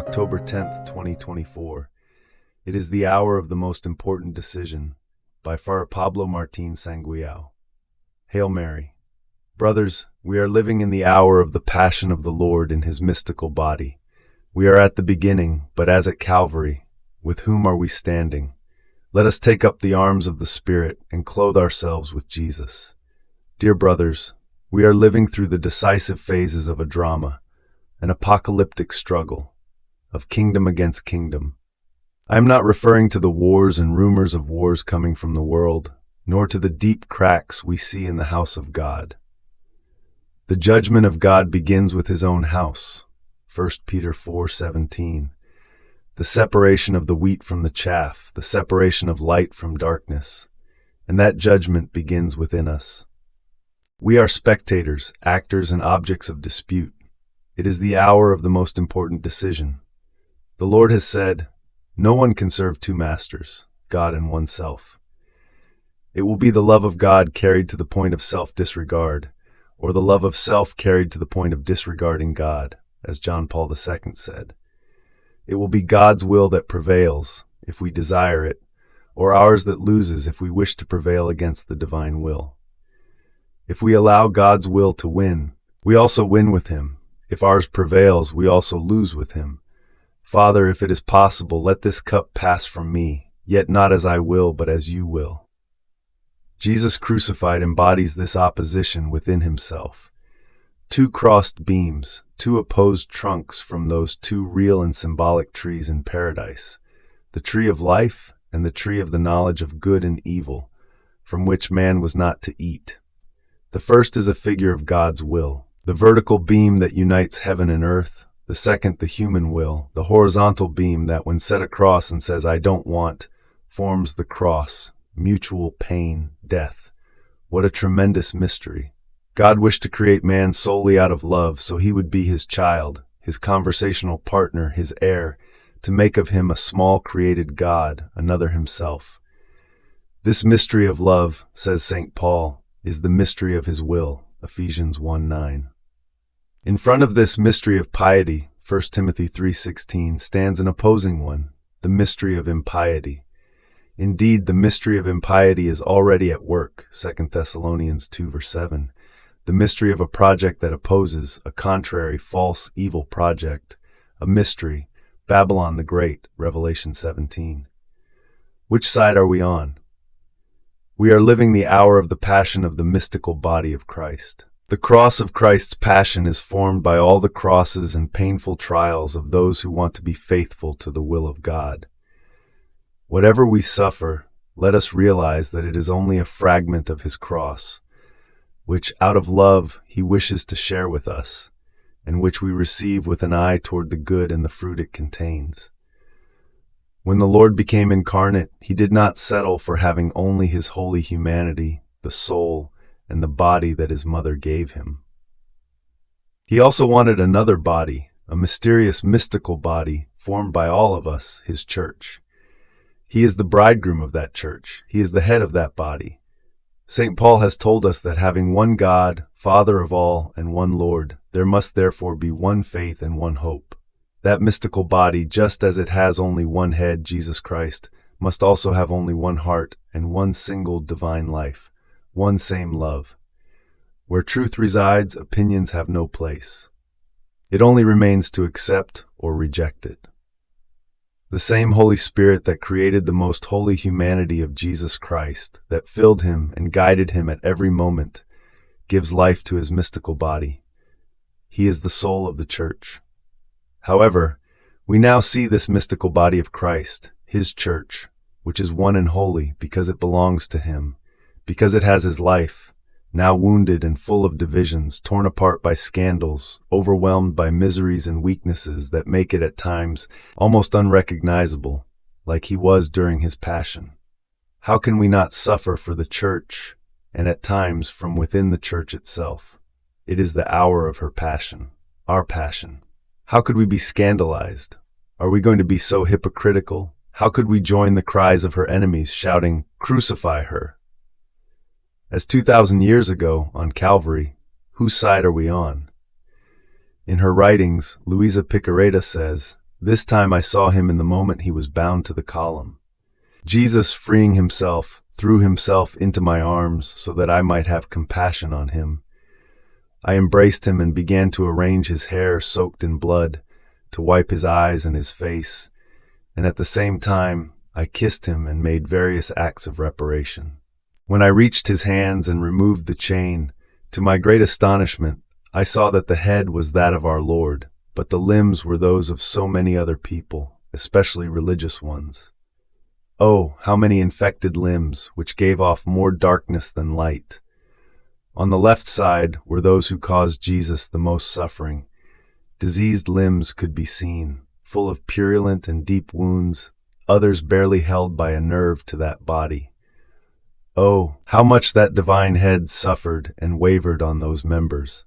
October 10th, 2024. It is the hour of the most important decision. By far, Pablo Sanguiao. Hail Mary. Brothers, we are living in the hour of the passion of the Lord in his mystical body. We are at the beginning, but as at Calvary, with whom are we standing? Let us take up the arms of the Spirit and clothe ourselves with Jesus. Dear brothers, we are living through the decisive phases of a drama, an apocalyptic struggle, of kingdom against kingdom. I am not referring to the wars and rumors of wars coming from the world, nor to the deep cracks we see in the house of God. The judgment of God begins with his own house, 1 Peter 4:17. The separation of the wheat from the chaff, the separation of light from darkness, and that judgment begins within us. We are spectators, actors, and objects of dispute. It is the hour of the most important decision. The Lord has said, no one can serve two masters, God and oneself. It will be the love of God carried to the point of self-disregard, or the love of self carried to the point of disregarding God, as John Paul II said. It will be God's will that prevails, if we desire it, or ours that loses if we wish to prevail against the divine will. If we allow God's will to win, we also win with him. If ours prevails, we also lose with him. Father, if it is possible, let this cup pass from me, yet not as I will, but as you will. Jesus crucified embodies this opposition within himself. Two crossed beams, two opposed trunks from those two real and symbolic trees in paradise, the tree of life and the tree of the knowledge of good and evil, from which man was not to eat. The first is a figure of God's will, the vertical beam that unites heaven and earth. The second, the human will, the horizontal beam that, when set across and says, I don't want, forms the cross, mutual pain, death. What a tremendous mystery. God wished to create man solely out of love, so he would be his child, his conversational partner, his heir, to make of him a small created God, another himself. This mystery of love, says St. Paul, is the mystery of his will, Ephesians 1:9. In front of this mystery of piety, 1 Timothy 3:16, stands an opposing one, the mystery of impiety. Indeed, the mystery of impiety is already at work, 2 Thessalonians 2:7. The mystery of a project that opposes, a contrary, false, evil project, a mystery, Babylon the Great, Revelation 17. Which side are we on? We are living the hour of the passion of the mystical body of Christ. The cross of Christ's passion is formed by all the crosses and painful trials of those who want to be faithful to the will of God. Whatever we suffer, let us realize that it is only a fragment of his cross, which, out of love, he wishes to share with us, and which we receive with an eye toward the good and the fruit it contains. When the Lord became incarnate, he did not settle for having only his holy humanity, the soul, and the body that his mother gave him. He also wanted another body, a mysterious, mystical body, formed by all of us, his church. He is the bridegroom of that church. He is the head of that body. St. Paul has told us that having one God, Father of all, and one Lord, there must therefore be one faith and one hope. That mystical body, just as it has only one head, Jesus Christ, must also have only one heart and one single divine life. One same love. Where truth resides, opinions have no place. It only remains to accept or reject it. The same Holy Spirit that created the most holy humanity of Jesus Christ, that filled him and guided him at every moment, gives life to his mystical body. He is the soul of the church. However, we now see this mystical body of Christ, his church, which is one and holy because it belongs to him, because it has his life, now wounded and full of divisions, torn apart by scandals, overwhelmed by miseries and weaknesses that make it at times almost unrecognizable, like he was during his passion. How can we not suffer for the church, and at times from within the church itself? It is the hour of her passion, our passion. How could we be scandalized? Are we going to be so hypocritical? How could we join the cries of her enemies shouting, "Crucify her"? As 2,000 years ago, on Calvary, whose side are we on? In her writings, Luisa Picareta says, This time I saw him in the moment he was bound to the column. Jesus, freeing himself, threw himself into my arms so that I might have compassion on him. I embraced him and began to arrange his hair soaked in blood, to wipe his eyes and his face, and at the same time I kissed him and made various acts of reparation. When I reached his hands and removed the chain, to my great astonishment, I saw that the head was that of our Lord, but the limbs were those of so many other people, especially religious ones. Oh, how many infected limbs, which gave off more darkness than light. On the left side were those who caused Jesus the most suffering. Diseased limbs could be seen, full of purulent and deep wounds, others barely held by a nerve to that body. Oh, how much that divine head suffered and wavered on those members.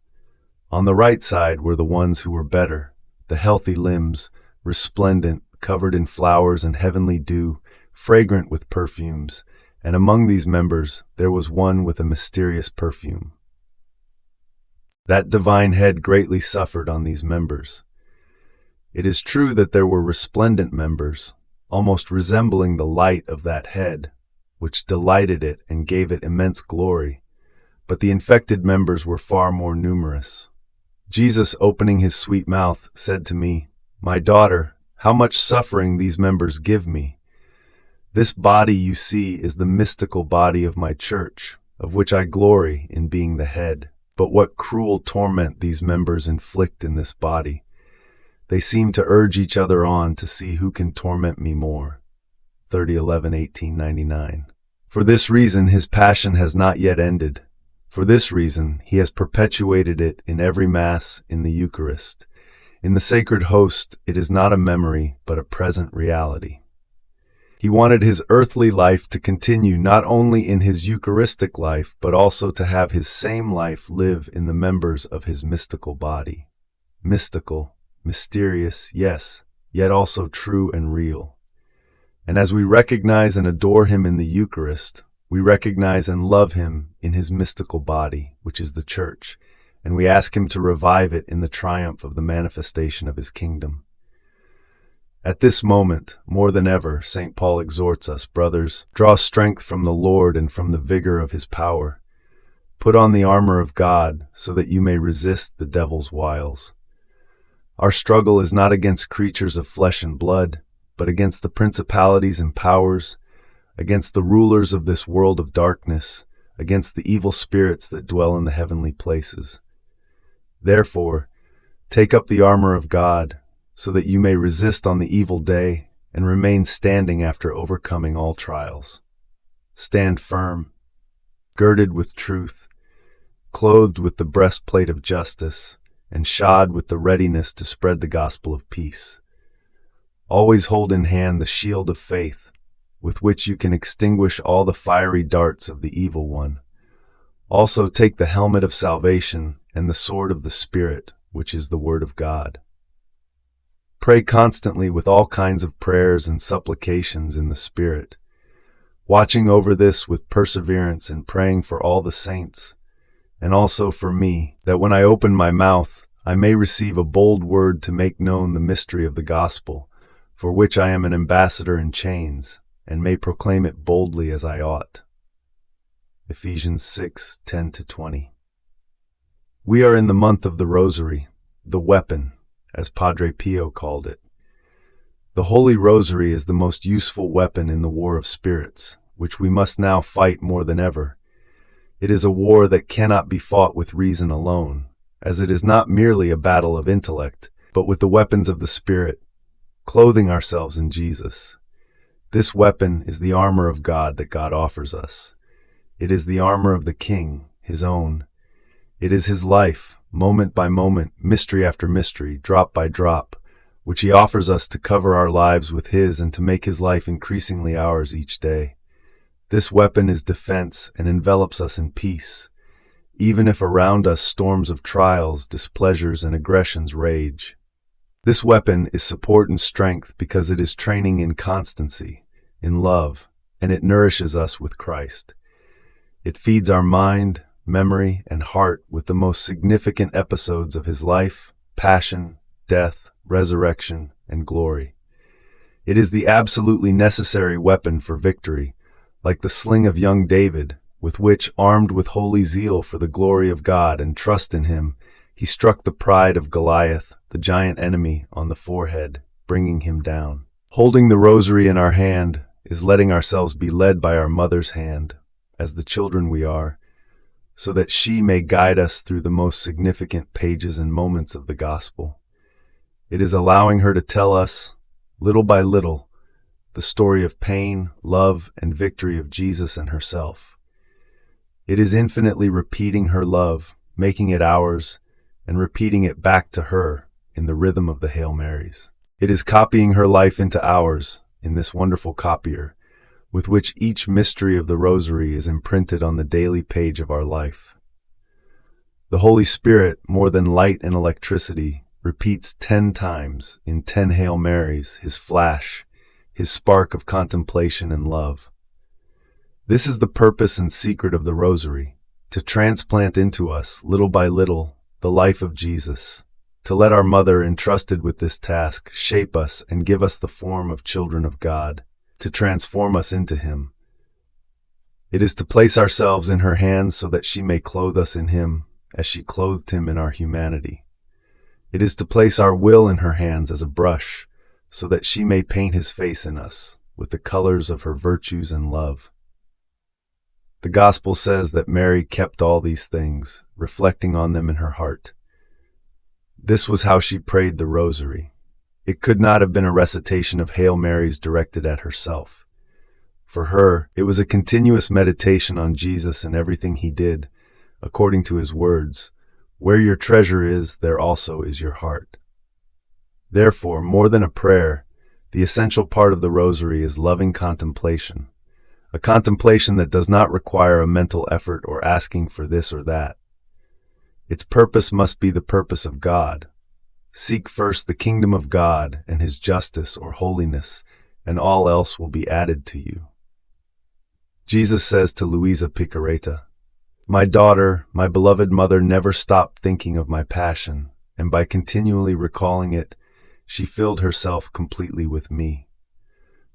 On the right side were the ones who were better, the healthy limbs, resplendent, covered in flowers and heavenly dew, fragrant with perfumes, and among these members there was one with a mysterious perfume. That divine head greatly suffered on these members. It is true that there were resplendent members, almost resembling the light of that head, which delighted it and gave it immense glory, but the infected members were far more numerous. Jesus, opening his sweet mouth, said to me, "My daughter, how much suffering these members give me. This body you see is the mystical body of my church, of which I glory in being the head. But what cruel torment these members inflict in this body. They seem to urge each other on to see who can torment me more." 30/11/1899. For this reason his passion has not yet ended. For this reason he has perpetuated it in every Mass, in the Eucharist. In the sacred host it is not a memory, but a present reality. He wanted his earthly life to continue not only in his Eucharistic life, but also to have his same life live in the members of his mystical body. Mystical, mysterious, yes, yet also true and real. And as we recognize and adore him in the Eucharist, we recognize and love him in his mystical body, which is the Church, and we ask him to revive it in the triumph of the manifestation of his kingdom. At this moment, more than ever, St. Paul exhorts us, brothers, draw strength from the Lord and from the vigor of his power. Put on the armor of God, so that you may resist the devil's wiles. Our struggle is not against creatures of flesh and blood, but against the principalities and powers, against the rulers of this world of darkness, against the evil spirits that dwell in the heavenly places. Therefore, take up the armor of God, so that you may resist on the evil day and remain standing after overcoming all trials. Stand firm, girded with truth, clothed with the breastplate of justice, and shod with the readiness to spread the gospel of peace. Always hold in hand the shield of faith, with which you can extinguish all the fiery darts of the evil one. Also take the helmet of salvation and the sword of the Spirit, which is the Word of God. Pray constantly with all kinds of prayers and supplications in the Spirit, watching over this with perseverance and praying for all the saints, and also for me, that when I open my mouth, I may receive a bold word to make known the mystery of the gospel, for which I am an ambassador in chains, and may proclaim it boldly as I ought. Ephesians 6:10-20. We are in the month of the Rosary, the weapon, as Padre Pio called it. The Holy Rosary is the most useful weapon in the war of spirits, which we must now fight more than ever. It is a war that cannot be fought with reason alone, as it is not merely a battle of intellect, but with the weapons of the Spirit, clothing ourselves in Jesus. This weapon is the armor of God that God offers us. It is the armor of the King, his own. It is his life, moment by moment, mystery after mystery, drop by drop, which he offers us to cover our lives with his and to make his life increasingly ours each day. This weapon is defense and envelops us in peace, even if around us storms of trials, displeasures, and aggressions rage. This weapon is support and strength because it is training in constancy, in love, and it nourishes us with Christ. It feeds our mind, memory, and heart with the most significant episodes of his life, passion, death, resurrection, and glory. It is the absolutely necessary weapon for victory, like the sling of young David, with which, armed with holy zeal for the glory of God and trust in him, he struck the pride of Goliath, the giant enemy, on the forehead, bringing him down. Holding the rosary in our hand is letting ourselves be led by our mother's hand, as the children we are, so that she may guide us through the most significant pages and moments of the gospel. It is allowing her to tell us, little by little, the story of pain, love, and victory of Jesus and herself. It is infinitely repeating her love, making it ours, and repeating it back to her in the rhythm of the Hail Marys. It is copying her life into ours in this wonderful copier, with which each mystery of the Rosary is imprinted on the daily page of our life. The Holy Spirit, more than light and electricity, repeats 10 times in 10 Hail Marys his flash, his spark of contemplation and love. This is the purpose and secret of the Rosary, to transplant into us, little by little, the life of Jesus, to let our Mother, entrusted with this task, shape us and give us the form of children of God, to transform us into Him. It is to place ourselves in her hands so that she may clothe us in Him, as she clothed Him in our humanity. It is to place our will in her hands as a brush, so that she may paint His face in us with the colors of her virtues and love. The Gospel says that Mary kept all these things, reflecting on them in her heart. This was how she prayed the Rosary. It could not have been a recitation of Hail Marys directed at herself. For her, it was a continuous meditation on Jesus and everything He did, according to His words, "Where your treasure is, there also is your heart." Therefore, more than a prayer, the essential part of the Rosary is loving contemplation, a contemplation that does not require a mental effort or asking for this or that. Its purpose must be the purpose of God. Seek first the kingdom of God and His justice or holiness, and all else will be added to you. Jesus says to Luisa Picareta, "My daughter, my beloved mother never stopped thinking of my passion, and by continually recalling it, she filled herself completely with me."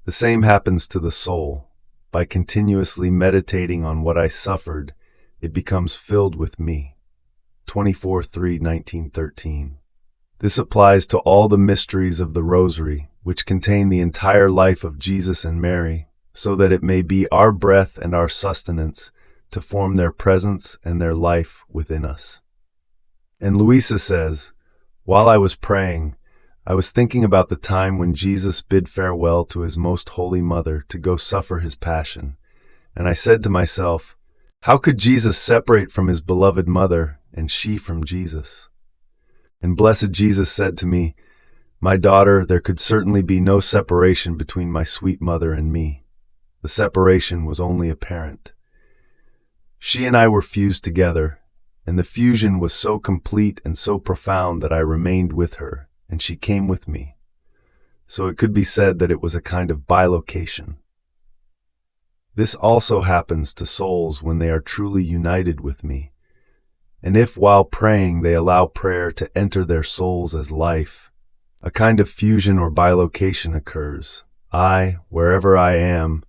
The same happens to the soul. By continuously meditating on what I suffered, it becomes filled with me. 24:3-1913. This applies to all the mysteries of the Rosary, which contain the entire life of Jesus and Mary, so that it may be our breath and our sustenance to form their presence and their life within us. And Luisa says, "While I was praying, I was thinking about the time when Jesus bid farewell to His most holy mother to go suffer His passion, and I said to myself, how could Jesus separate from His beloved mother and she from Jesus? And blessed Jesus said to me, 'My daughter, there could certainly be no separation between my sweet mother and me. The separation was only apparent. She and I were fused together, and the fusion was so complete and so profound that I remained with her, and she came with me. So it could be said that it was a kind of bilocation.' This also happens to souls when they are truly united with me. And if while praying they allow prayer to enter their souls as life, a kind of fusion or bilocation occurs. I, wherever I am,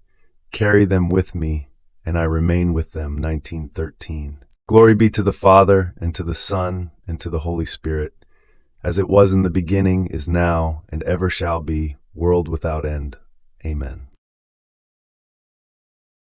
carry them with me, and I remain with them." 1913. Glory be to the Father, and to the Son, and to the Holy Spirit, as it was in the beginning, is now, and ever shall be, world without end. Amen.